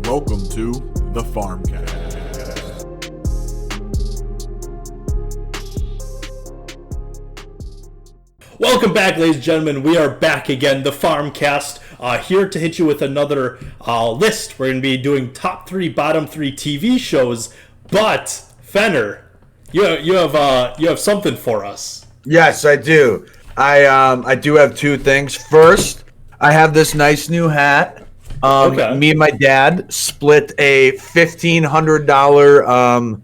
welcome to the Farmcast. Welcome back, ladies and gentlemen. We are back again, the Farmcast, here to hit you with another list. We're going to be doing top 3, bottom 3 TV shows. But Fenner, you have something for us. Yes, I do. I do have two things. First, I have this nice new hat. Okay. Me and my dad split a $1,500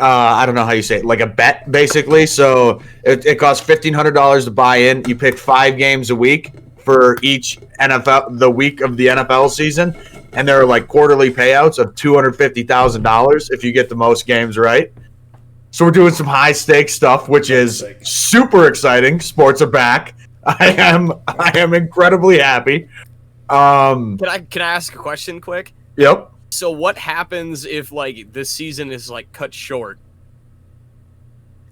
I don't know how you say it, like a bet, basically. So it costs $1,500 to buy in. You pick 5 games a week for each the week of the NFL season, and there are like quarterly payouts of $250,000 if you get the most games right. So we're doing some high stakes stuff, which is super exciting. Sports are back. I am incredibly happy. Can I ask a question quick? Yep. So what happens if like this season is like cut short?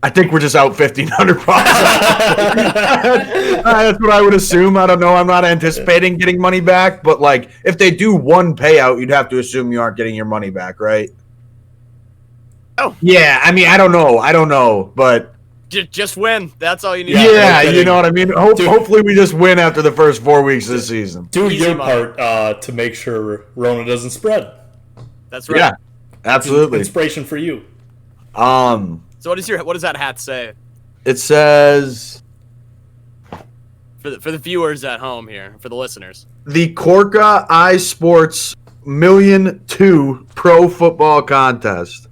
I think we're just out $1,500. That's what I would assume. I don't know. I'm not anticipating getting money back, but like if they do one payout, you'd have to assume you aren't getting your money back, right? Oh. Yeah, I mean, I don't know, but Just win. That's all you need. yeah, you know what I mean? Hopefully we just win after the first 4 weeks of the season. Do Easy your money. part to make sure Rona doesn't spread. That's right. Yeah, absolutely. Inspiration for you. So what does that hat say It says for the viewers at home here, for the listeners? the Corca iSports $1,000,002 Pro Football Contest.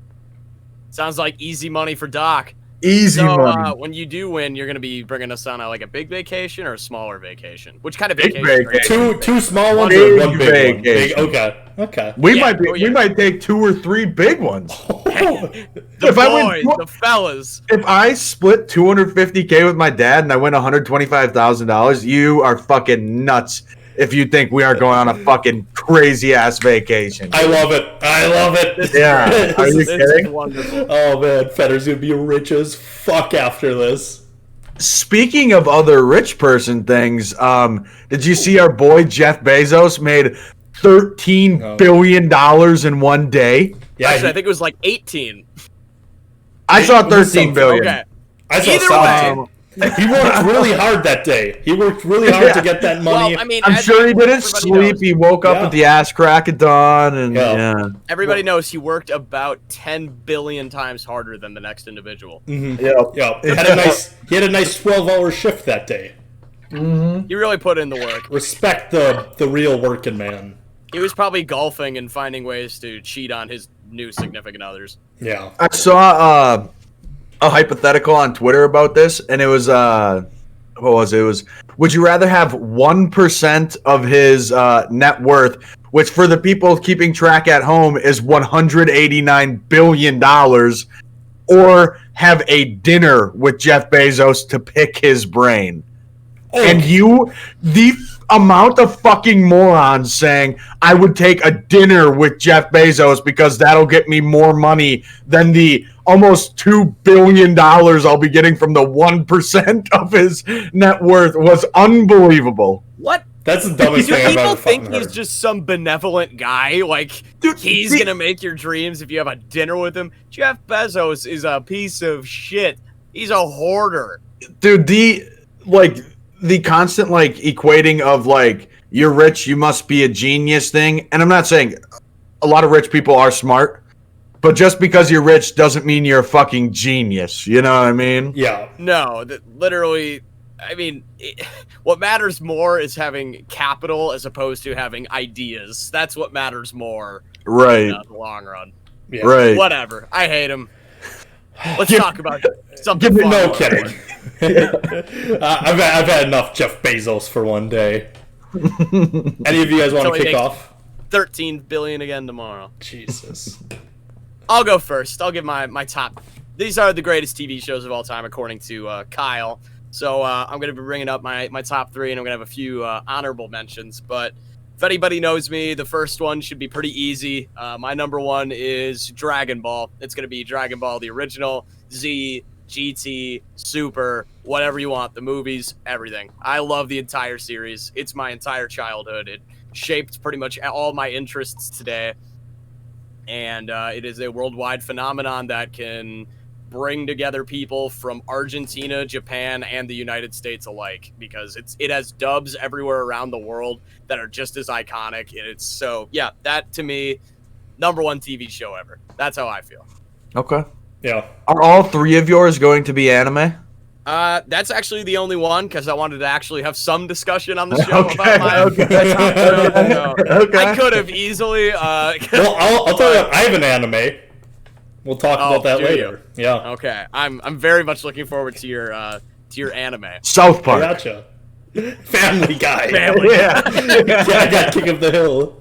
Sounds like easy money for Doc. Easy So money. when you do win, you're gonna be bringing us on a big vacation or a smaller vacation? Which kind of Big vacation? vacation. Two small ones Big or one big one? vacation. Okay. We Yeah, might take 2 or 3 big ones. The If I boys, win- the fellas. If I split $250K with my dad and I win $125,000, you are fucking nuts if you think we are going on a fucking crazy ass vacation. I love it. Yeah. Are you This is kidding? wonderful. Oh man, Fenner's gonna be rich as fuck after this. Speaking of other rich person things, did you see our boy Jeff Bezos made $13 billion in one day? Yeah, Actually, I think it was like 18. I saw It was 13 billion. Okay. I saw Either 17. way. He worked really hard that day. He worked really hard to get that money. Well, I mean, I'm as sure he didn't everybody sleep. knows- He woke up Yeah. with the ass crack of dawn, and Yeah. Everybody knows he worked about 10 billion times harder than the next individual. Yeah, he had a nice 12-hour shift that day. He really put in the work. Respect the real working man. He was probably golfing and finding ways to cheat on his new significant others. Yeah. I saw a hypothetical on Twitter about this, and it was what was it? It was, would you rather have 1% of his net worth, which for the people keeping track at home is $189 billion, or have a dinner with Jeff Bezos to pick his brain? Oh, And the amount of fucking morons saying I would take a dinner with Jeff Bezos because that'll get me more money than the almost $2 billion I'll be getting from the 1% of his net worth was unbelievable. What? that's the dumbest Do thing I've people ever think fucking he's heard. just some benevolent guy? Like, Dude, he's gonna make your dreams if you have a dinner with him? Jeff Bezos is a piece of shit. He's a hoarder. Dude, the constant equating of you're rich, you must be a genius thing. And I'm not saying a lot of rich people are smart, but just because you're rich doesn't mean you're a fucking genius. You know what I mean? Yeah. No, literally, I mean, what matters more is having capital as opposed to having ideas. That's what matters more Right. in the long run. Yeah. Right. Whatever. I hate him. Let's talk about something give me fun. No kidding. I've had enough Jeff Bezos for one day. Any of you guys want So to he kick makes- off? 13 billion again tomorrow. Jesus. I'll go first. I'll give my top. These are the greatest TV shows of all time, according to Kyle. So I'm going to be bringing up my top 3, and I'm going to have a few honorable mentions. But if anybody knows me, the first one should be pretty easy. My number 1 is Dragon Ball. It's going to be Dragon Ball, the original, Z, GT, Super, whatever you want, the movies, everything. I love the entire series. It's my entire childhood. It shaped pretty much all my interests today. And it is a worldwide phenomenon that can bring together people from Argentina, Japan, and the United States alike, because it has dubs everywhere around the world that are just as iconic. And it's so, yeah, that to me, #1 TV show ever. That's how I feel. Okay. Yeah. Are all 3 of yours going to be anime? That's actually the only one, because I wanted to actually have some discussion on the show Okay, about mine. okay. Okay. I could have easily. Well, I'll tell you, I have an anime. We'll talk about that do later. Yeah. Okay, I'm very much looking forward to your anime. South Park. Gotcha. Family Guy. Family Yeah. Yeah, I got King of the Hill.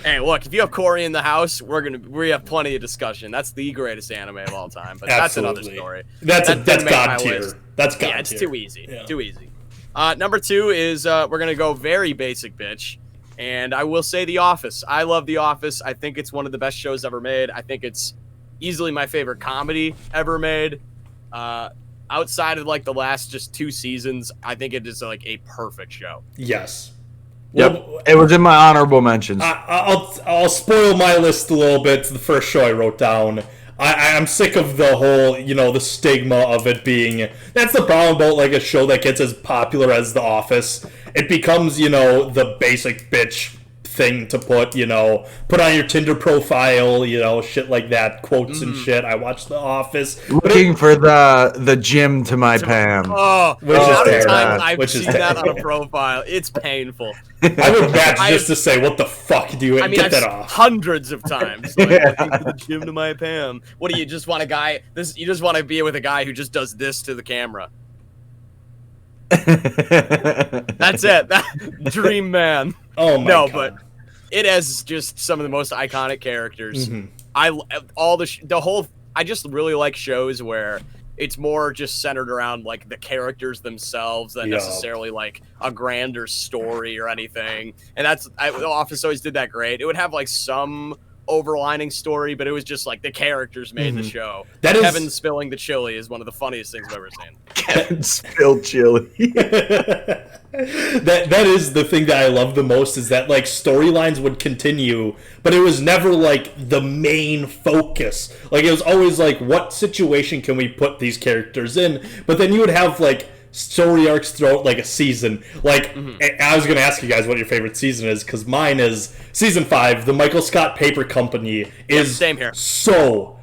Hey, look, if you have Corey in the house, we have plenty of discussion. That's the greatest anime of all time, but that's another story. That's That didn't make God my tier. list. That's God Yeah, it's tier. too easy. Yeah. Too easy. #2 is we're gonna go very basic, bitch. And I will say The Office. I love The Office. I think it's one of the best shows ever made. I think it's easily my favorite comedy ever made. Outside of like the last just 2 seasons, I think it is like a perfect show. Yes. Yep. Well, It was in my honorable mentions. I'll spoil my list a little bit. It's the first show I wrote down. I'm sick of the whole, the stigma of it being... That's the problem about, like, a show that gets as popular as The Office. It becomes, the basic bitch thing to put on your Tinder profile, shit like that, quotes and shit. I watch The Office. Looking for the gym to my Pam. Oh, Which is the amount of terrible. time I've Which is seen that on a terrible. profile, it's painful. I would match just to say, what the fuck do you... I mean, Get I've that off. hundreds of times. Like, looking for the gym to my Pam. What do you just want a guy? You just want to be with a guy who just does this to the camera. That's it. Dream man. Oh my No, God. but it has just some of the most iconic characters. Mhm. I just really like shows where it's more just centered around like the characters themselves than Yeah. necessarily like a grander story or anything. And The Office always did that great. It would have like some overlining story, but it was just like the characters made the show. That is- Kevin spilling the chili is one of the funniest things I've ever seen. Kevin spilled chili. that is the thing that I love the most, is that like storylines would continue, but it was never like the main focus. Like it was always like, what situation can we put these characters in? But then you would have like story arcs throughout like a season. Like I was gonna ask you guys what your favorite season is, because mine is season 5. The Michael Scott Paper Company is same here. So,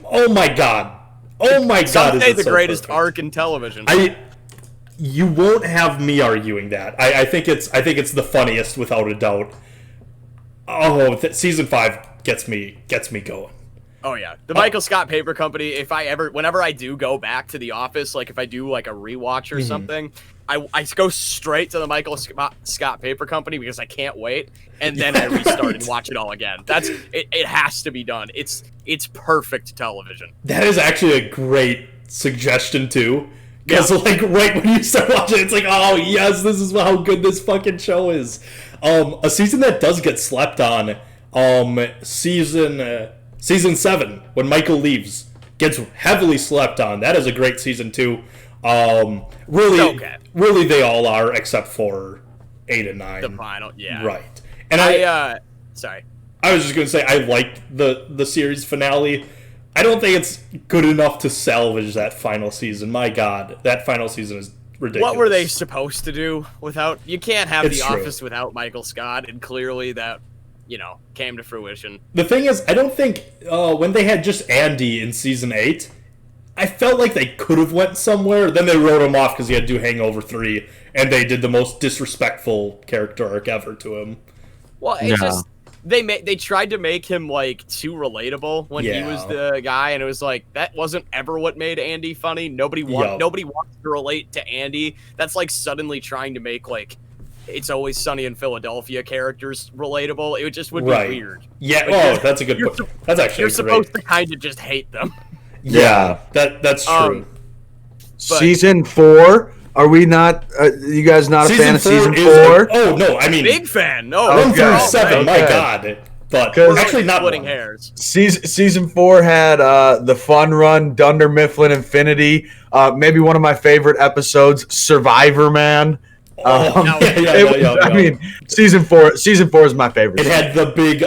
oh my god, God, Some is say it the so greatest perfect. arc in television. You won't have me arguing that. I think it's the funniest without a doubt. Oh, season 5 gets me going. Oh yeah, the Michael Scott Paper Company. Whenever I do go back to The Office, like if I do like a rewatch or something, I go straight to the Michael Scott Paper Company because I can't wait, and then I restart and watch it all again. It has to be done. It's perfect television. That is actually a great suggestion too. Because Yeah. like right when you start watching it, it's like, oh yes, this is how good this fucking show is. A season that does get slept on, season 7, when Michael leaves, gets heavily slept on. That is a great season too. Really, So good. really, they all are except for 8 and 9. The final, yeah. Right. And Sorry. I was just gonna say I liked the series finale. I don't think it's good enough to salvage that final season. My God, that final season is ridiculous. What were they supposed to do without? You can't have It's The true. Office without Michael Scott, and clearly that, came to fruition. The thing is, I don't think when they had just Andy in season 8, I felt like they could have went somewhere. Then they wrote him off because he had to do Hangover 3, and they did the most disrespectful character arc ever to him. Well, it's just they tried to make him like too relatable when he was the guy, and it was like that wasn't ever what made Andy funny. Nobody wants to relate to Andy. That's like suddenly trying to make like It's Always Sunny in Philadelphia characters relatable. It just would be weird. Yeah. Like, That's a good point. That's actually you're great. supposed to kind of just hate them. Yeah. That's true. Season 4. Are we not? You guys not a fan of season 4? Oh no, I mean Big fan. No, 1 through Okay. 7. My Okay. God, but We're actually not splitting 1. hairs. Season 4 had the Fun Run, Dunder Mifflin Infinity. Maybe one of my favorite episodes, Survivor Man. I mean, season four is my favorite. It had the big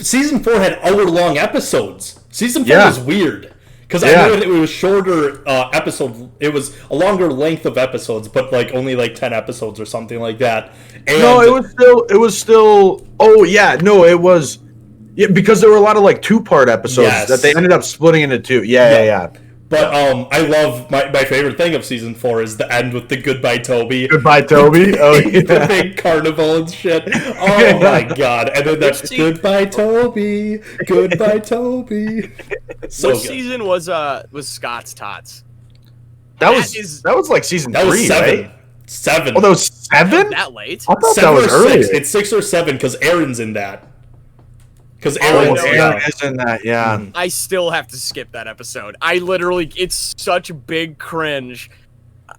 season 4 had hour-long episodes. Season 4 was weird because I know it was shorter episodes. It was a longer length of episodes, but like only like 10 episodes or something like that. And no, it was still. Oh yeah, no, it was. Yeah, because there were a lot of like 2-part episodes that they ended up splitting into 2. Yeah. But I love my favorite thing of season 4 is the end with the Goodbye Toby. Goodbye Toby. Oh yeah. The big carnival and shit. Oh my god. And then that's Goodbye Toby. Goodbye Toby. So what season was Scott's Tots? That was like season 3, was 7. right? 7. Oh, that was 7? That late? I thought 7 that was or 6. earlier. It's 6 or 7 because Aaron's in that. Because Aaron Aaron's is in that, yeah. I still have to skip that episode. It's such a big cringe.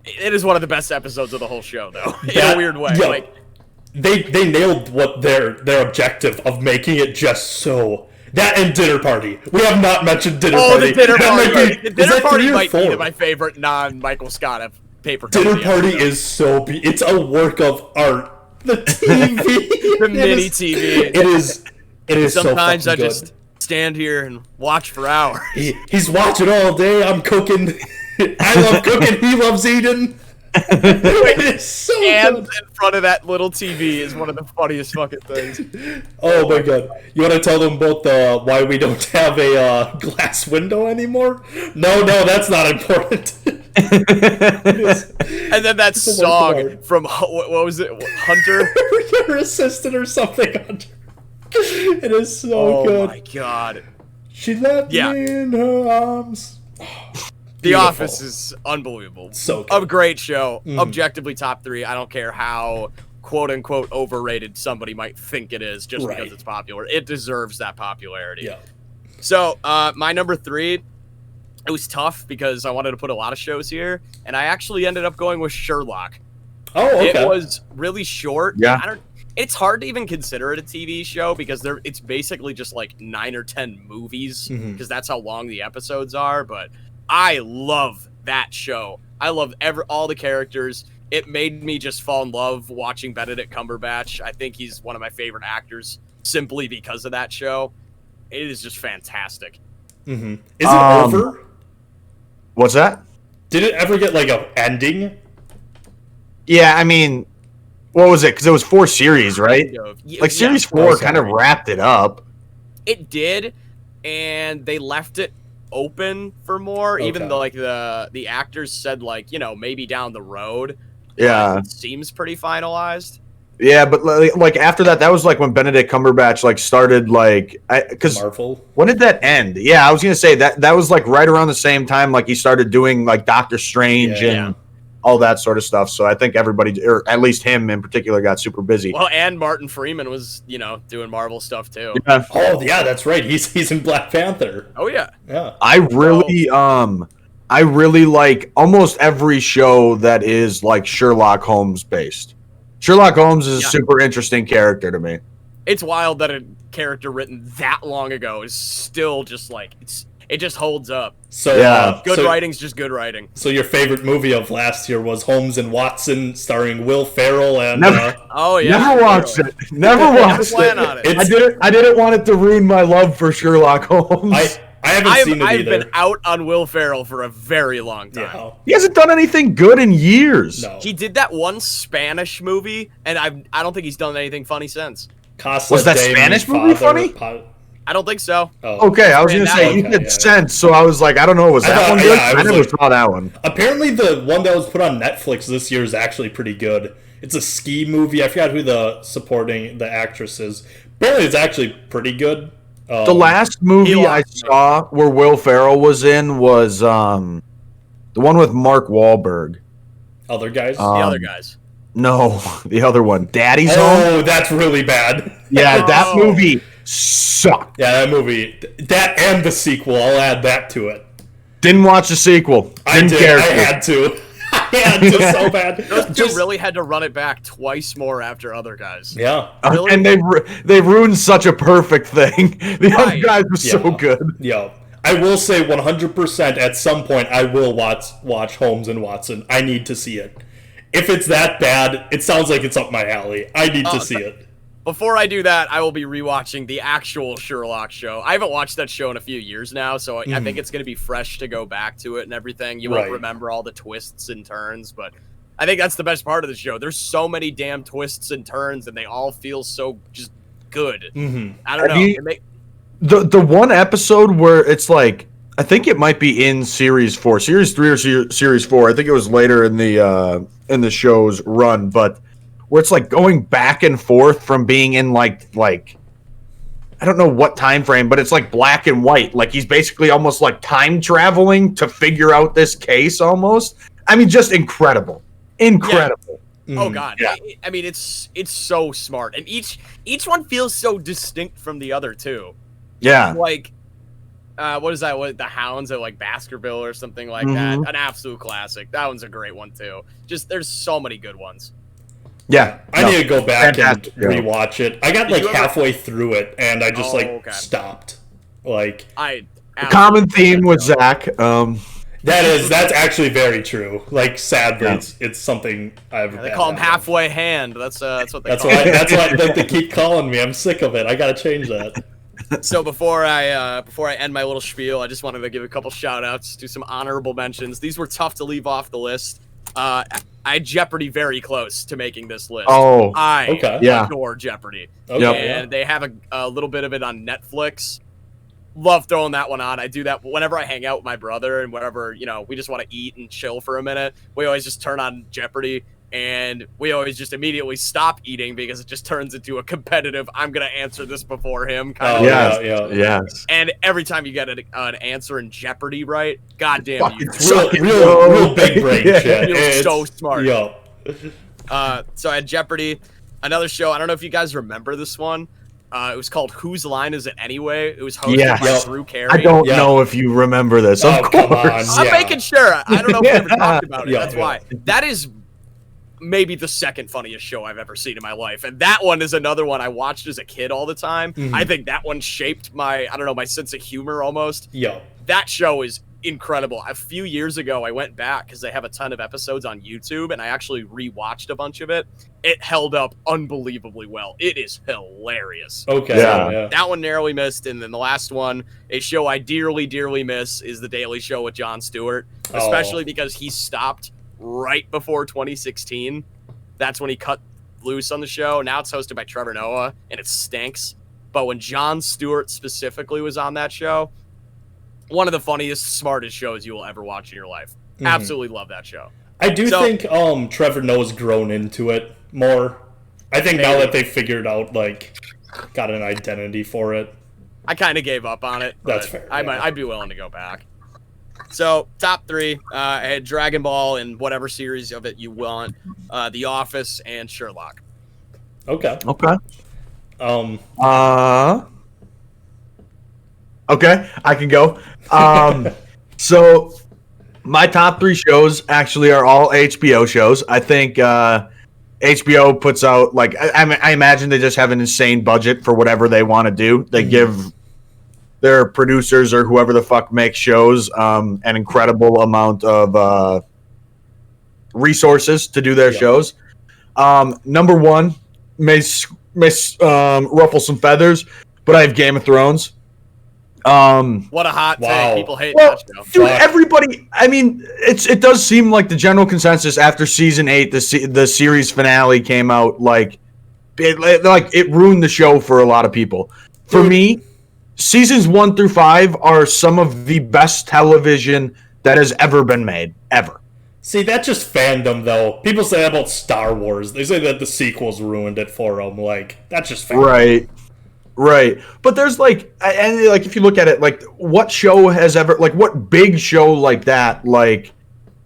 It is one of the best episodes of the whole show, though, in a weird way. Yo, like they nailed what their objective of making it just so. That and Dinner Party. We have not mentioned Dinner Party. the Dinner Party. The Dinner Party might be 4? my favorite non-Michael Scott paper. Dinner Party is so. It's a work of art. The TV, the mini TV. It is. Sometimes so I good. just stand here and watch for hours. He's watching all day. I'm cooking. I love cooking. He loves eating. It is so And good. in front of that little TV is one of the funniest fucking things. Oh my god! You want to tell them both why we don't have a glass window anymore? No, that's not important. And then that song from what was it, Hunter? Your assistant or something, Hunter. It is so good. Oh my god! She let me in her arms. The Office is unbelievable. So good. A great show. Objectively top 3. I don't care how quote unquote overrated somebody might think it is just because it's popular. It deserves that popularity. Yeah. So my number 3, it was tough because I wanted to put a lot of shows here, and I actually ended up going with Sherlock. Oh, okay. It was really short. Yeah. It's hard to even consider it a TV show because it's basically just like 9 or 10 movies because that's how long the episodes are, but I love that show. I love all the characters. It made me just fall in love watching Benedict Cumberbatch. I think he's one of my favorite actors simply because of that show. It is just fantastic. Is it over? What's that? Did it ever get like an ending? Yeah, I mean, what was it? Because it was 4 series, right? Like series 4 kind of wrapped it up. It did, and they left it open for more, even though like the actors said like, maybe down the road. Yeah, it seems pretty finalized. Yeah, but like after that was like when Benedict Cumberbatch like started like because Marvel. When did that end? Yeah, I was gonna say that was like right around the same time like he started doing like Doctor Strange and all that sort of stuff. So I think everybody, or at least him in particular, got super busy. Well, and Martin Freeman was, doing Marvel stuff too. Yeah. Oh yeah, that's right. He's in Black Panther. Oh yeah. Yeah. I really like almost every show that is like Sherlock Holmes based. Sherlock Holmes is a super interesting character to me. It's wild that a character written that long ago is still just like it just holds up. So good writing's just good writing. So your favorite movie of last year was Holmes and Watson, starring Will Ferrell and. Oh yeah. Never watched it. Never watched plan on it. I didn't want it to ruin my love for Sherlock Holmes. I haven't seen it either. I've been out on Will Ferrell for a very long time. Yeah. He hasn't done anything good in years. No. He did that one Spanish movie, and I don't think he's done anything funny since. Was that Spanish movie funny? I don't think so. Oh. Okay, I was going to say, you had sense, so I was like, I don't know, was that one good? I never saw that one. Apparently the one that was put on Netflix this year is actually pretty good. It's a ski movie. I forgot who the actress is. Apparently it's actually pretty good. The last movie I saw where Will Ferrell was in was the one with Mark Wahlberg. Other guys? The other guys. No, the other one. Daddy's Home? Oh, that's really bad. Yeah, that movie sucked. Yeah, that movie. That and the sequel. I'll add that to it. Didn't watch the sequel. Didn't care. I had to. I had to so bad. Those two really had to run it back twice more after Other Guys. Yeah. Really? And they ruined such a perfect thing. The other guys were so good. Yeah. I will say 100% at some point I will watch Holmes and Watson. I need to see it. if it's that bad, it sounds like it's up my alley. I need to see it. Before I do that, I will be rewatching the actual Sherlock show. I haven't watched that show in a few years now, so I think it's going to be fresh to go back to it and everything. You won't remember all the twists and turns, but I think that's the best part of the show. There's so many damn twists and turns, and they all feel so just good. I don't know. The one episode where it's like, I think it might be in series 4, series 3 or series 4. I think it was later in the show's run, but where it's like going back and forth from being in like I don't know what time frame, but it's like black and white. Like he's basically almost like time traveling to figure out this case almost. I mean, just incredible. Incredible. Yeah. Oh god. Yeah. I mean, it's so smart. And each one feels so distinct from the other too. Yeah. Like what is that? What, the Hounds of like Baskerville or something like that? An absolute classic. That one's a great one too. Just there's so many good ones. Yeah, I need to go back and rewatch it. I got halfway through it, and I just stopped. Like the common theme with Zach. That's actually very true. Like sad, but it's something I've. They call him halfway hand. That's what they. That's call why. That's why they keep calling me. I'm sick of it. I gotta change that. So before I end my little spiel, I just wanted to give a couple shout outs to some honorable mentions. These were tough to leave off the list. I had Jeopardy very close to making this list. Oh, I adore Jeopardy. Okay. And they have a little bit of it on Netflix. Love throwing that one on. I do that whenever I hang out with my brother and whenever, we just want to eat and chill for a minute. We always just turn on Jeopardy and we always just immediately stop eating because it just turns into a competitive, I'm going to answer this before him kind of thing. Yes. And every time you get an answer in Jeopardy right, goddamn, real big brain shit. You're so smart. Yo. So I had Jeopardy. Another show, I don't know if you guys remember this one. It was called Whose Line Is It Anyway? It was hosted by Drew Carey. I don't know if you remember this. Of course. I'm making sure. I don't know if we ever talked about it. That's why. That is maybe the second funniest show I've ever seen in my life. And that one is another one I watched as a kid all the time. I think that one shaped my sense of humor almost. Yeah. That show is incredible. A few years ago, I went back because they have a ton of episodes on YouTube, and I actually rewatched a bunch of it. It held up unbelievably well. It is hilarious. Okay. Yeah. That one narrowly missed, and then the last one, a show I dearly, dearly miss, is The Daily Show with Jon Stewart, especially because he stopped right before 2016. That's when he cut loose on the show. Now it's hosted by Trevor Noah, and it stinks. But when Jon Stewart specifically was on that show, one of the funniest, smartest shows you will ever watch in your life. Absolutely love that show. I do think Trevor Noah's grown into it more. I think now that they figured out, got an identity for it. I kind of gave up on it. That's fair. I'd be willing to go back. So, top 3, I had Dragon Ball in whatever series of it you want, The Office, and Sherlock. Okay. Okay, I can go. So my top 3 shows actually are all HBO shows. I think HBO puts out, I imagine they just have an insane budget for whatever they want to do. They give their producers or whoever the fuck makes shows an incredible amount of resources to do their shows. Number 1 may ruffle some feathers, but I have Game of Thrones. What a hot take. People hate that show. Dude, everybody, I mean, it does seem like the general consensus after season 8, the series finale came out, it ruined the show for a lot of people. For me, seasons 1 through 5 are some of the best television that has ever been made, ever. See, that's just fandom, though. People say that about Star Wars. They say that the sequels ruined it for them. That's just fandom. Right. But there's if you look at it, what show has ever, what big show like that,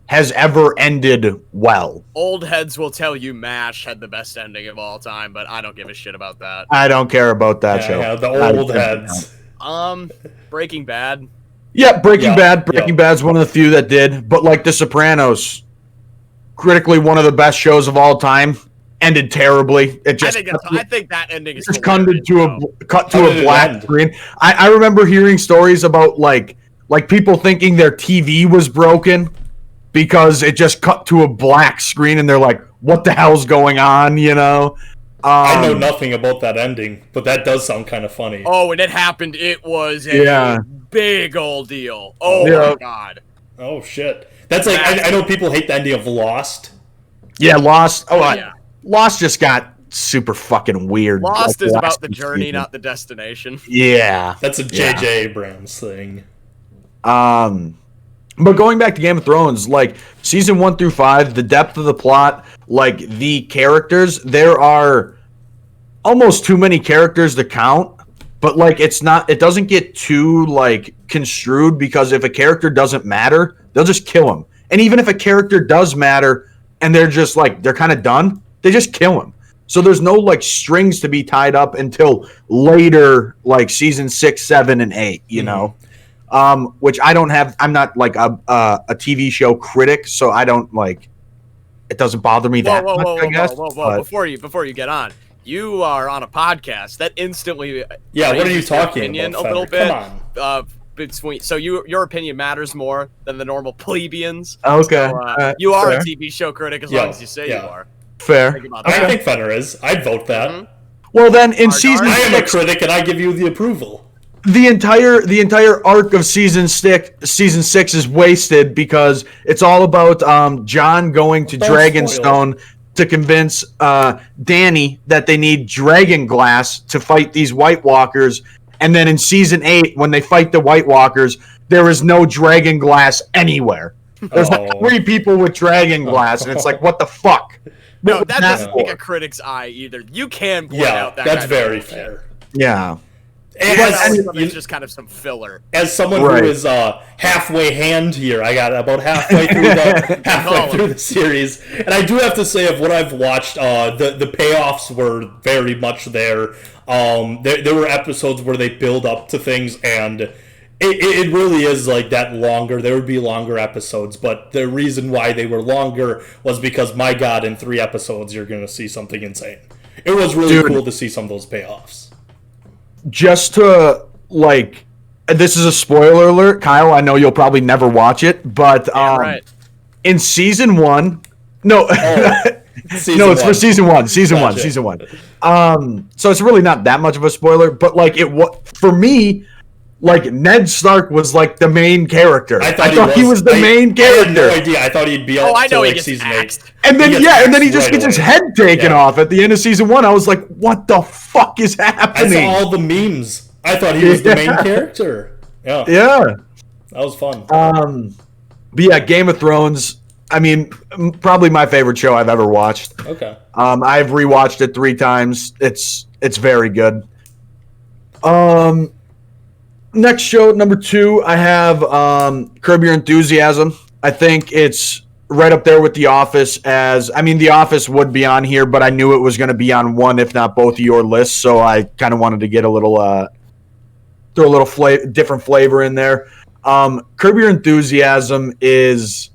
has ever ended well? Old heads will tell you MASH had the best ending of all time, but I don't give a shit about that. I don't care about that show. Yeah, the old heads. Breaking Bad. Yeah, Breaking Bad. Breaking Bad's one of the few that did. But The Sopranos, critically one of the best shows of all time, ended terribly. I think that ending is just cut to a black screen. I remember hearing stories about like people thinking their TV was broken because it just cut to a black screen and they're like, what the hell's going on, you know? I know nothing about that ending, but that does sound kind of funny. Oh, when it happened, it was a big old deal. Oh my god. Oh shit. That's like I know people hate the ending of Lost. Yeah, Lost. Lost just got super fucking weird. Lost is about the journey, not the destination. Yeah. That's a J.J. Abrams thing. But going back to Game of Thrones, like season 1 through 5, the depth of the plot, like the characters, there are almost too many characters to count. But like it doesn't get too like construed, because if a character doesn't matter, they'll just kill him. And even if a character does matter and they're just like they're kind of done, they just kill him. So there's no like strings to be tied up until later, like season 6, 7, and 8, you know? Which I don't have. I'm not like a TV show critic, so I don't like. It doesn't bother me that much. I guess. Whoa. Before you get on, you are on a podcast that instantly. Yeah, what are you talking opinion about? A little bit. Come on. Between your opinion matters more than the normal plebeians. Okay. So, you are a TV show critic as long as you say you are. Fair. I think Fenner is. I'd vote that. Mm-hmm. Well, then in season, I am a critic, and I give you the approval. The entire arc of season 6 is wasted because it's all about Jon going to Dragonstone to convince Dany that they need dragon glass to fight these White Walkers. And then in season 8, when they fight the White Walkers, there is no dragon glass anywhere. There's like 3 people with dragon glass, and it's like, what the fuck? No, that doesn't take a critic's eye either. You can point out that. That's very fair. Yeah. It's just kind of some filler. As someone who is halfway hand here, I got about halfway through the series, and I do have to say, of what I've watched, the payoffs were very much there. There were episodes where they build up to things, and it really is like that longer. There would be longer episodes, but the reason why they were longer was because, my God, in 3 episodes you're going to see something insane. It was really cool to see some of those payoffs. Just to, like, this is a spoiler alert, Kyle, I know you'll probably never watch it, but in season 1, no, it's for season 1, season 1. So it's really not that much of a spoiler, but like for me, like Ned Stark was like the main character. I thought he was the main character. I had no idea. I thought he'd be up to like season 8. And then he just gets his head taken off at the end of season 1. I was like, what the fuck is happening? I saw all the memes. I thought he was the main character. Yeah. That was fun. But yeah, Game of Thrones, I mean, probably my favorite show I've ever watched. Okay. I've rewatched it 3 times. It's very good. Next show, number 2, I have Curb Your Enthusiasm. I think it's right up there with The Office. The Office would be on here, but I knew it was going to be on one, if not both of your lists, so I kind of wanted to get a little, throw a little different flavor in there. Curb Your Enthusiasm is,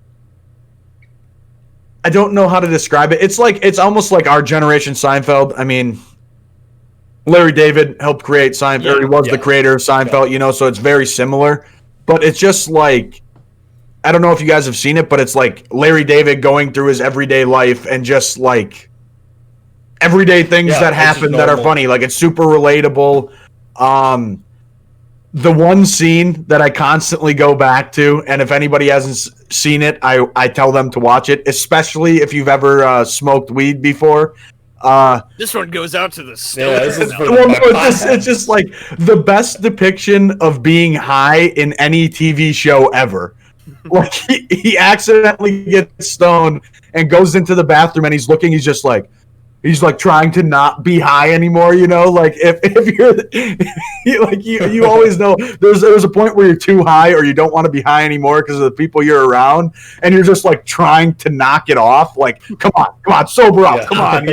I don't know how to describe it. It's almost like our generation Seinfeld. I mean, Larry David helped create Seinfeld. He was the creator of Seinfeld, so it's very similar. But it's just like, I don't know if you guys have seen it, but it's like Larry David going through his everyday life and just like everyday things that happen that are funny. Like, it's super relatable. The one scene that I constantly go back to, and if anybody hasn't seen it, I tell them to watch it, especially if you've ever smoked weed before. This one goes out to the it's just like the best depiction of being high in any TV show ever. Like he accidentally gets stoned and goes into the bathroom and he's just like trying to not be high anymore, like if you're you always know there's a point where you're too high or you don't want to be high anymore because of the people you're around, and you're just like trying to knock it off, like come on, sober up, come on,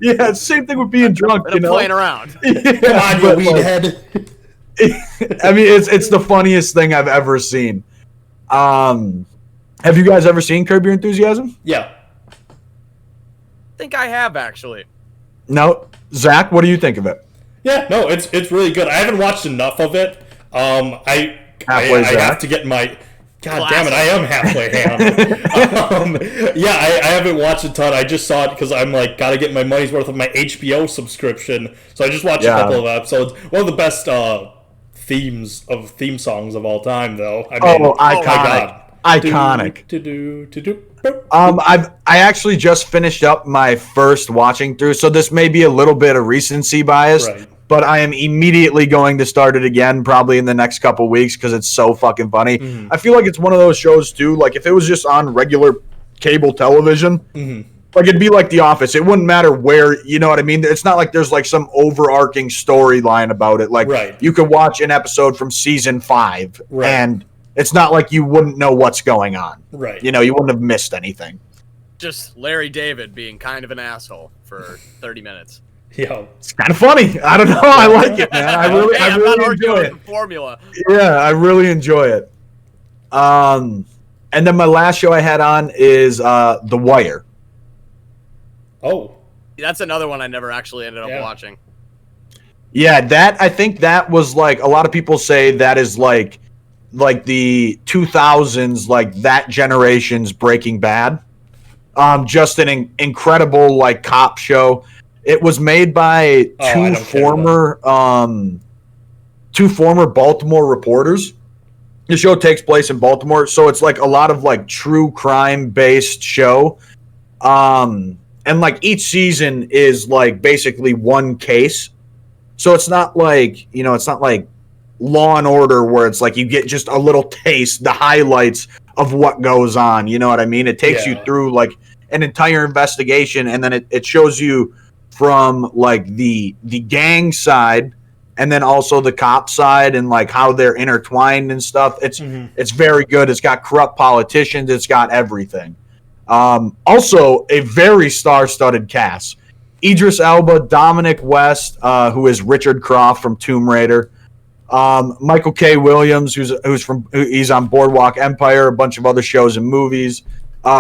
yeah, same thing with being drunk, playing around. Come on, you weed head. I mean, it's the funniest thing I've ever seen. Have you guys ever seen Curb Your Enthusiasm? Yeah. I think I have, actually. No, Zach, what do you think of it? Yeah, no, it's really good. I haven't watched enough of it. I have to get my God damn it, I am halfway ham. Yeah, I haven't watched a ton. I just saw it because I'm like, gotta get my money's worth of my HBO subscription. So I just watched a couple of episodes. One of the best theme songs of all time, though. I mean, iconic. I actually just finished up my first watching through, so this may be a little bit of recency bias. Right. But I am immediately going to start it again, probably in the next couple weeks, because it's so fucking funny. I feel like it's one of those shows too. Like if it was just on regular cable television, like it'd be like The Office. It wouldn't matter where, you know what I mean? It's not like there's like some overarching storyline about it. Like you could watch an episode from season 5, and it's not like you wouldn't know what's going on. Right. You know, you wouldn't have missed anything. Just Larry David being kind of an asshole for 30 minutes. Yo, it's kind of funny. I don't know. I like it, man. I really enjoy it. Formula. Yeah, I really enjoy it. And then my last show I had on is The Wire. Oh, that's another one I never actually ended up watching. Yeah, I think that was like a lot of people say that is like the 2000s, like that generation's Breaking Bad. Just an incredible like cop show. It was made by two former Baltimore reporters. The show takes place in Baltimore, so it's like a lot of like true crime based show. And like each season is like basically one case. So it's not like, you know, it's not like Law and Order where it's like you get just a little taste, the highlights of what goes on. You know what I mean? It takes you through like an entire investigation, and then it shows you from like the gang side, and then also the cop side, and like how they're intertwined and stuff. It's very good. It's got corrupt politicians. It's got everything. Also a very star-studded cast: Idris Elba, Dominic West, who is Richard Croft from Tomb Raider, Michael K. Williams, he's on Boardwalk Empire, a bunch of other shows and movies.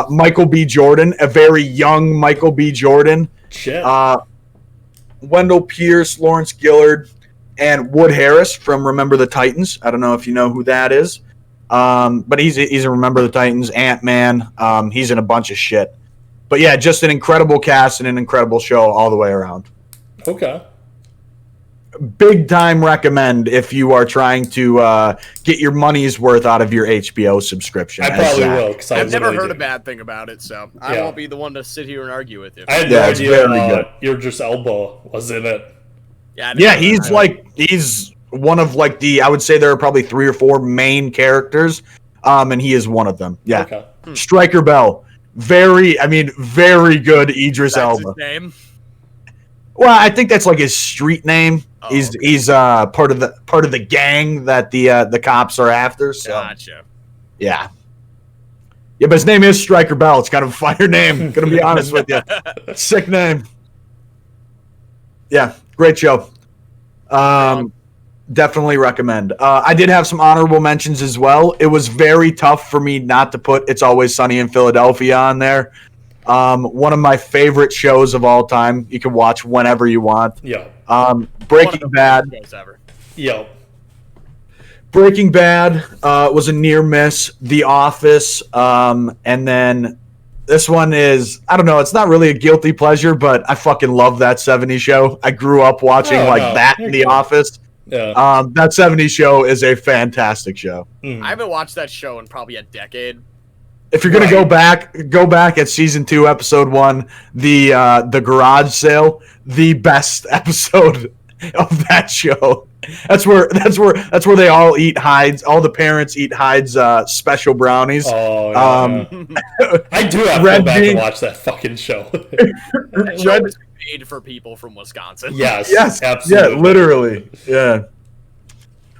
Michael B. Jordan, a very young Michael B. Jordan. Shit. Wendell Pierce, Lawrence Gillard, and Wood Harris from Remember the Titans. I don't know if you know who that is, but he's in Remember the Titans, Ant-Man. He's in a bunch of shit. But yeah, just an incredible cast and an incredible show all the way around. Okay. Big time recommend if you are trying to get your money's worth out of your HBO subscription. I probably will, because I've never heard a bad thing about it, so I won't be the one to sit here and argue with you. I had no idea Idris Elba was in it. Yeah, he's one of like I would say there are probably 3 or 4 main characters, and he is one of them. Yeah. Okay. Stryker Bell. Very good Idris Elba. His name? Well, I think that's like his street name. Oh, he's part of the gang that the cops are after. So. Gotcha. Yeah. Yeah, but his name is Stryker Bell. It's kind of a fire name. Gonna be honest with you. Sick name. Yeah, great show. Definitely recommend. I did have some honorable mentions as well. It was very tough for me not to put It's Always Sunny in Philadelphia on there. One of my favorite shows of all time. You can watch whenever you want. Yeah. Breaking Bad. Yo. Breaking Bad was a near miss. The Office, and then this one is, I don't know, it's not really a guilty pleasure, but I fucking love that 70s show. I grew up watching that in The Office. Yeah. That 70s show is a fantastic show. I haven't watched that show in probably a decade. If you're gonna go back at season 2, episode 1, the garage sale, the best episode of that show. That's where they all eat Hyde's. All the parents eat Hyde's special brownies. Oh, yeah. I do have to go back and watch that fucking show. That show is made for people from Wisconsin. Yes, absolutely. Yeah, literally. Yeah.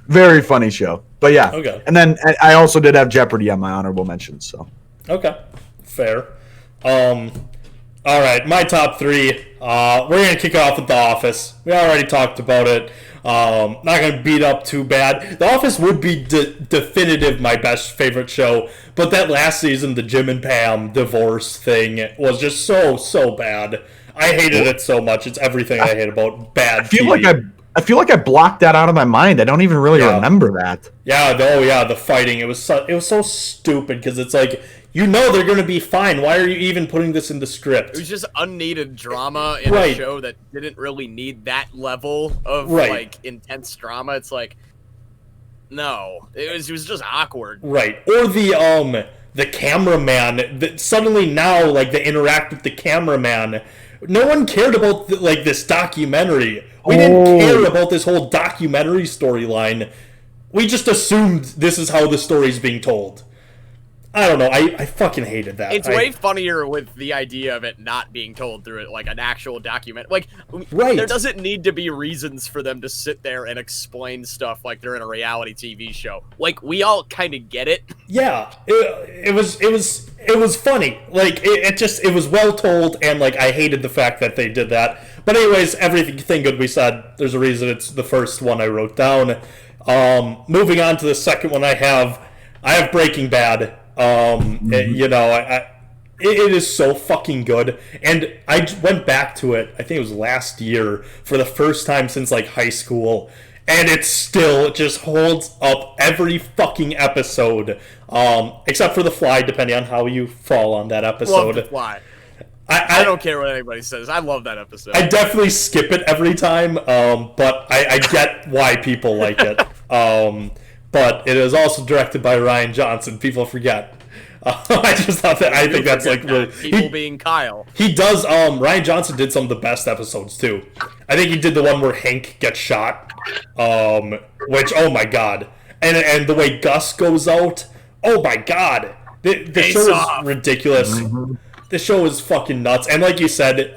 Very funny show. But yeah. Okay. And then I also did have Jeopardy on my honorable mentions. So. Okay. Fair. All right, my top 3. We're gonna kick it off with The Office. We already talked about it. Not gonna beat up too bad. The Office would be definitive my best favorite show, but that last season, the Jim and Pam divorce thing was just so bad. I hated it so much. It's everything I hate about bad TV. I feel like I blocked that out of my mind. I don't even really remember that. Yeah, the fighting. It was so stupid because it's like, you know they're going to be fine. Why are you even putting this in the script? It was just unneeded drama in a show that didn't really need that level of like intense drama. It's like, no, it was just awkward. Right. Or the cameraman that suddenly now, like, they interact with the cameraman. No one cared about this documentary. We didn't care about this whole documentary storyline. We just assumed this is how the story's being told. I don't know. I fucking hated that. It's way funnier with the idea of it not being told through like an actual document. Like, there doesn't need to be reasons for them to sit there and explain stuff like they're in a reality TV show. Like, we all kind of get it. Yeah, it was funny. Like, it was well told, and like I hated the fact that they did that. But anyways, everything good we said. There's a reason it's the first one I wrote down. Moving on to the second one, I have Breaking Bad. It is so fucking good, and I went back to it, I think it was last year, for the first time since like high school, and it still just holds up every fucking episode, except for The Fly, depending on how you fall on that episode. Love The Fly. I don't care what anybody says. I love that episode. I definitely skip it every time, but I get why people like it. But it is also directed by Ryan Johnson. People forget. I just thought that. I think that's like really, people being Kyle. He does. Ryan Johnson did some of the best episodes too. I think he did the one where Hank gets shot. Which, oh my god, and the way Gus goes out. Oh my god, the show is ridiculous. Mm-hmm. The show is fucking nuts, and like you said,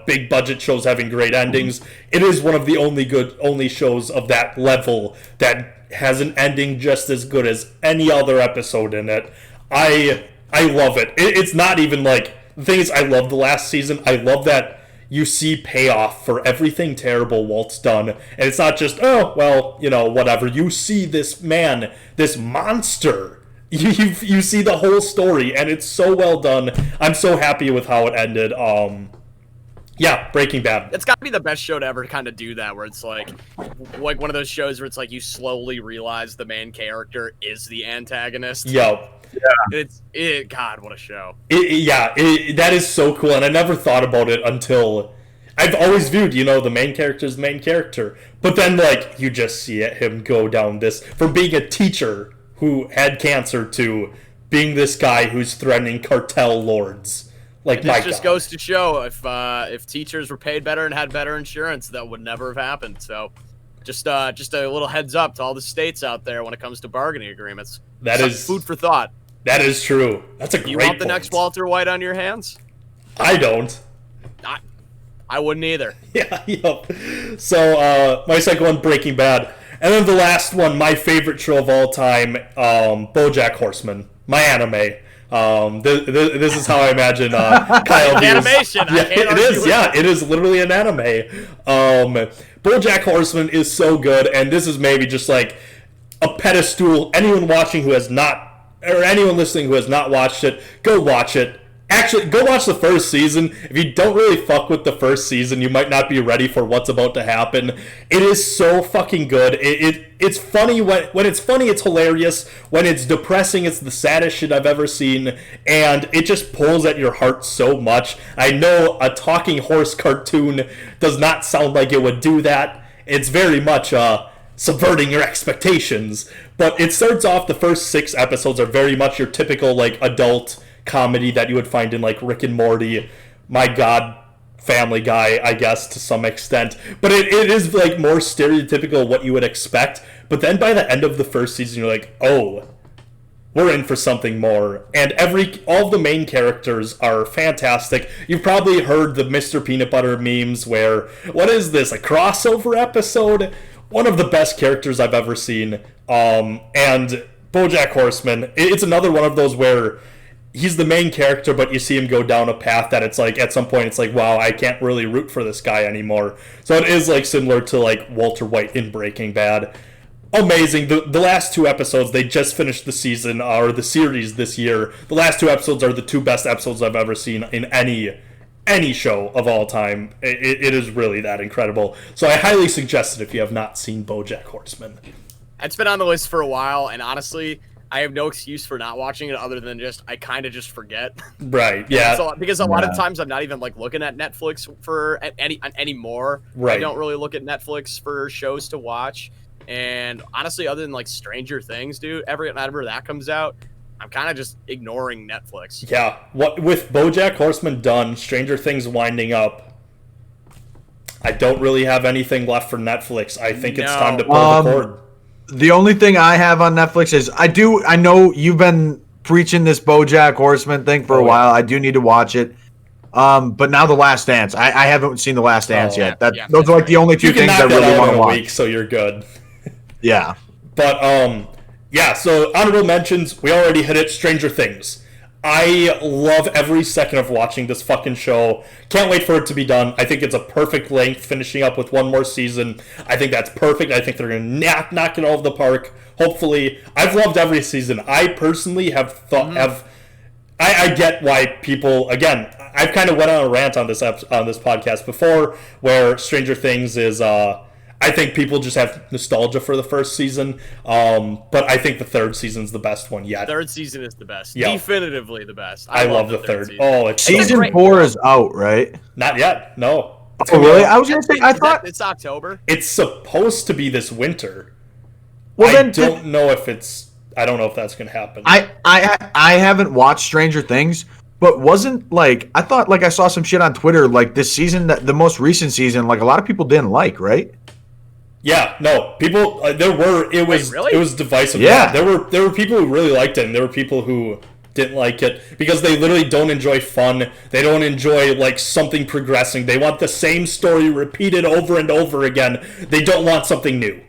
big budget shows having great endings. It is one of the only shows of that level that has an ending just as good as any other episode in it. I love it. It's not even like, the thing is, I love the last season. I love that you see payoff for everything terrible Walt's done, and it's not just, oh well, whatever. You see this man, this monster. You see the whole story, and it's so well done. I'm so happy with how it ended. Yeah, Breaking Bad. It's got to be the best show to ever kind of do that, where it's like one of those shows where it's like you slowly realize the main character is the antagonist. Yo. Yeah. God, what a show. That is so cool, and I never thought about it until... I've always viewed, the main character is the main character. But then, like, you just see him go down this... From being a teacher who had cancer to being this guy who's threatening cartel lords. Like, this just goes to show if teachers were paid better and had better insurance, that would never have happened. So, just a little heads up to all the states out there when it comes to bargaining agreements. That is food for thought. That is true. That's a great point. You want the next Walter White on your hands? I don't. I wouldn't either. Yeah. Yep. So my second one, Breaking Bad, and then the last one, my favorite show of all time, BoJack Horseman, my anime. This is how I imagine Kyle views. Animation. Yeah, it is. Yeah, it is literally an anime. BoJack Horseman is so good, and this is maybe just like a pedestal. Anyone watching who has not, or anyone listening who has not watched it, go watch it. Actually, go watch the first season. If you don't really fuck with the first season, you might not be ready for what's about to happen. It is so fucking good. It's funny when it's funny, it's hilarious. When it's depressing, it's the saddest shit I've ever seen, and it just pulls at your heart so much. I know a talking horse cartoon does not sound like it would do that. It's very much subverting your expectations, but it starts off, the first 6 episodes are very much your typical like adult comedy that you would find in like Rick and Morty, My God, Family Guy, I guess, to some extent. But it is like more stereotypical what you would expect. But then by the end of the first season, you're like, oh, we're in for something more. And all of the main characters are fantastic. You've probably heard the Mr. Peanut Butter memes where, what is this, a crossover episode? One of the best characters I've ever seen. And BoJack Horseman, it's another one of those where he's the main character, but you see him go down a path that it's like, at some point, it's like, wow, I can't really root for this guy anymore. So it is like similar to like Walter White in Breaking Bad. Amazing. The last 2 episodes, they just finished the season, or the series this year. The last 2 episodes are the 2 best episodes I've ever seen in any any show of all time. It is really that incredible. So I highly suggest it if you have not seen BoJack Horseman. It's been on the list for a while, and honestly, I have no excuse for not watching it other than I kind of just forget. Right, yeah. So, because a lot of times I'm not even like looking at Netflix for anymore. Right. I don't really look at Netflix for shows to watch. And honestly, other than like Stranger Things, dude, whenever that comes out, I'm kind of just ignoring Netflix. Yeah, with BoJack Horseman done, Stranger Things winding up, I don't really have anything left for Netflix. I think it's time to pull the cord. The only thing I have on Netflix is I know you've been preaching this BoJack Horseman thing for a while. I do need to watch it. But now The Last Dance. I haven't seen The Last Dance yet. Those are like the only two things I really want to watch. Week, so you're good. Yeah. But yeah, so honorable mentions, we already hit it. Stranger Things. I love every second of watching this fucking show. Can't wait for it to be done. I think it's a perfect length, finishing up with one more season. I think that's perfect. I think they're going to knock it out of the park. Hopefully. I've loved every season. I personally have thought... I get why people... Again, I've kind of went on a rant on this podcast before, where Stranger Things is... I think people just have nostalgia for the first season, but I think the third season's the best one yet. Third season is the best. Yeah. Definitively the best. I love the third. Season. Oh, it's season 4 is out, right? Not yet. No. Oh, really? I was going to say, I thought it's October. It's supposed to be this winter. Well, I then don't know if it's. I don't know if that's going to happen. I haven't watched Stranger Things, but wasn't like I thought like I saw some shit on Twitter like this season, that the most recent season, like a lot of people didn't like, right? Yeah, no, people. It was divisive. Yeah, there were people who really liked it, and there were people who didn't like it because they literally don't enjoy fun. They don't enjoy like something progressing. They want the same story repeated over and over again. They don't want something new.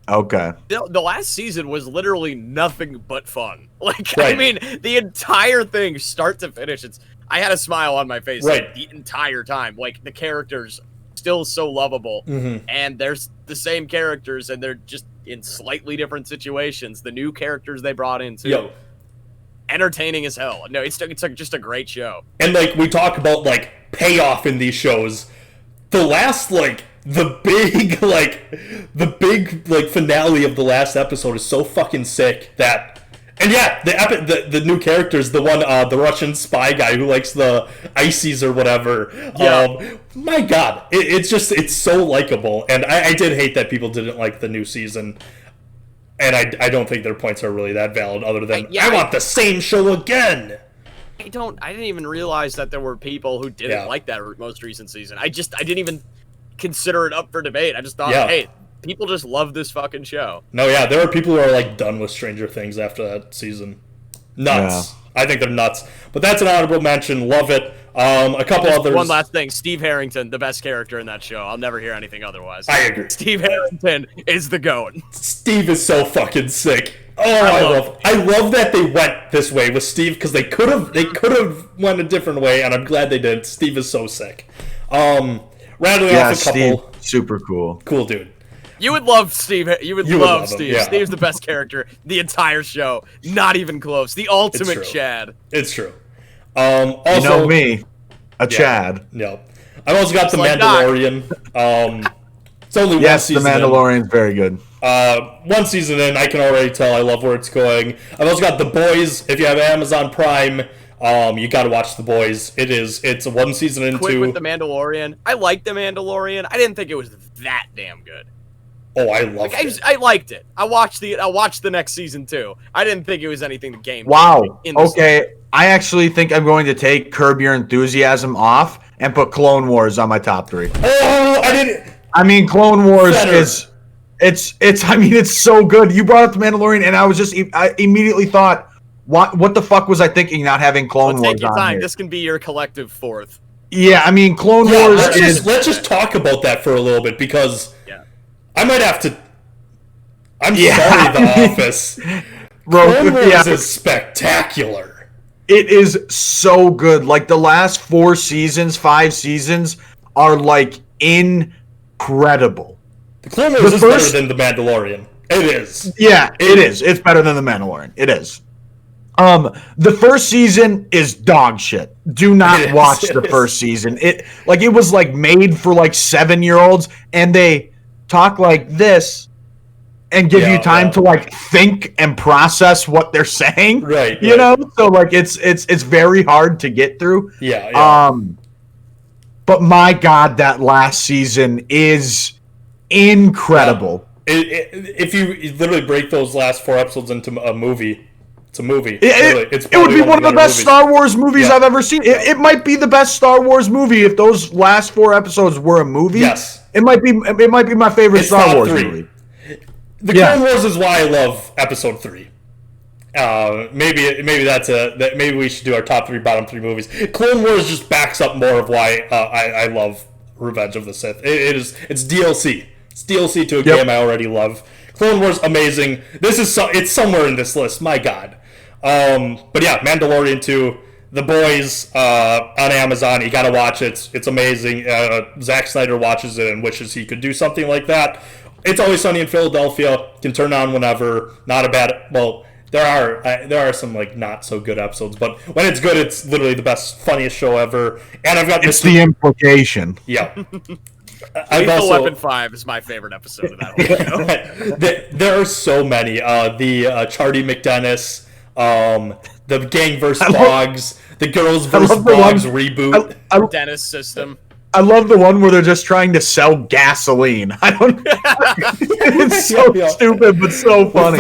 Okay. The last season was literally nothing but fun. Like, right. I mean, the entire thing, start to finish, I had a smile on my face like, the entire time. Like, the characters still so lovable, and there's the same characters, and they're just in slightly different situations. The new characters they brought in too, entertaining as hell. No, it's just a great show. And like we talk about like payoff in these shows, the last the big finale of the last episode is so fucking sick that. And yeah, the new characters, the one, the Russian spy guy who likes the ices or whatever. Yeah. My God, it's so likable. And I did hate that people didn't like the new season. And I don't think their points are really that valid, other than I want the same show again. I didn't even realize that there were people who didn't like that most recent season. I didn't even consider it up for debate. I just thought, hey, people just love this fucking show. No, yeah, there are people who are like done with Stranger Things after that season. Nuts. Yeah. I think they're nuts. But that's an honorable mention. Love it. A couple others. One last thing. Steve Harrington, the best character in that show. I'll never hear anything otherwise. I agree. Steve Harrington is the goat. Steve is so fucking sick. Oh, I love that they went this way with Steve, because they could have went a different way, and I'm glad they did. Steve is so sick. Rattling off a couple. Steve, super cool. Cool dude. You would love Steve. You would love Steve. Yeah. Steve's the best character the entire show. Not even close. The ultimate Chad. It's true. Also, you know me, Chad. No. I've also got The Mandalorian. It's only one season. Yes, The Mandalorian's very good. One season in, I can already tell I love where it's going. I've also got The Boys. If you have Amazon Prime, you got to watch The Boys. It's one season into. Quick with The Mandalorian. I liked The Mandalorian. I didn't think it was that damn good. Oh, I loved it. I liked it. I watched the next season too. I didn't think it was anything to game. Wow. Okay. I actually think I'm going to take Curb Your Enthusiasm off and put Clone Wars on my top 3. Oh, I didn't. I mean, Clone Wars is it's so good. You brought up The Mandalorian, and I immediately thought, what the fuck was I thinking not having Clone Wars take your on time. here? This can be your collective fourth. Yeah, I mean, Clone Wars let's just talk about that for a little bit, because I might have to. I'm sorry, The Office. Clone Wars is spectacular. It is so good. Like, the last 5 seasons are, like, incredible. The Clone Wars is better than The Mandalorian. It is. Yeah, it is. It's better than The Mandalorian. It is. The first season is dog shit. Do not watch the first season. It was made for 7-year-olds, and they talk like this and give you time to think and process what they're saying. Right. You know? So it's very hard to get through. Yeah. But my God, that last season is incredible. If you literally break those last 4 episodes into a movie, it's a movie. It would be one of the best Star Wars movies I've ever seen. It might be the best Star Wars movie if those last 4 episodes were a movie. Yes. It might be my favorite Star Wars 3. movie. The Clone Wars is why I love Episode 3. Maybe we should do our top 3, bottom 3 movies. Clone Wars just backs up more of why I love Revenge of the Sith. It's DLC. It's DLC to a game I already love. Clone Wars, amazing. It's somewhere in this list. My God. But yeah, Mandalorian 2, The Boys on Amazon. You gotta watch it. It's amazing. Zack Snyder watches it and wishes he could do something like that. It's Always Sunny in Philadelphia. Can turn on whenever. Not a bad. Well, there are some not so good episodes, but when it's good, it's literally the best, funniest show ever. And I've got the implication. Yeah. Lethal Weapon 5 is my favorite episode of that whole show. There are so many. The Charlie McDennis, the Gang vs. Boggs, the Girls vs. Boggs reboot. Dennis system. I love the one where they're just trying to sell gasoline. I don't. It's so stupid, but so funny.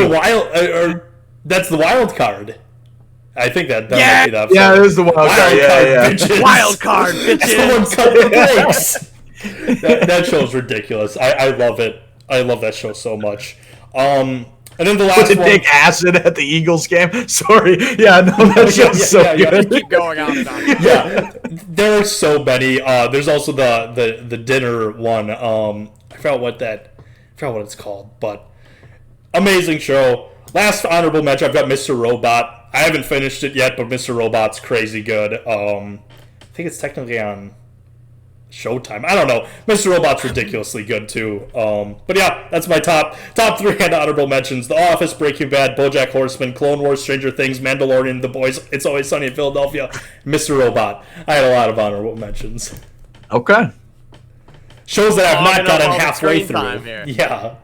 That's the wild card. I think that might be that. Yeah, it is the wild card. Bitches. Wild card, bitches. Someone cut the brakes. that show's ridiculous. I love it. I love that show so much. And then the last one. Take acid at the Eagles game. Sorry. Yeah, no, that show's so good. Keep going on and on. Yeah, there are so many. There's also the dinner one. I forgot what it's called, but amazing show. Last honorable mention, I've got Mr. Robot. I haven't finished it yet, but Mr. Robot's crazy good. I think it's technically on Showtime. I don't know. Mr. Robot's ridiculously good too. But yeah, that's my top 3 and honorable mentions: The Office, Breaking Bad, BoJack Horseman, Clone Wars, Stranger Things, Mandalorian, The Boys, It's Always Sunny in Philadelphia, Mr. Robot. I had a lot of honorable mentions. Okay. Shows that I've not gotten halfway time through. here. Yeah.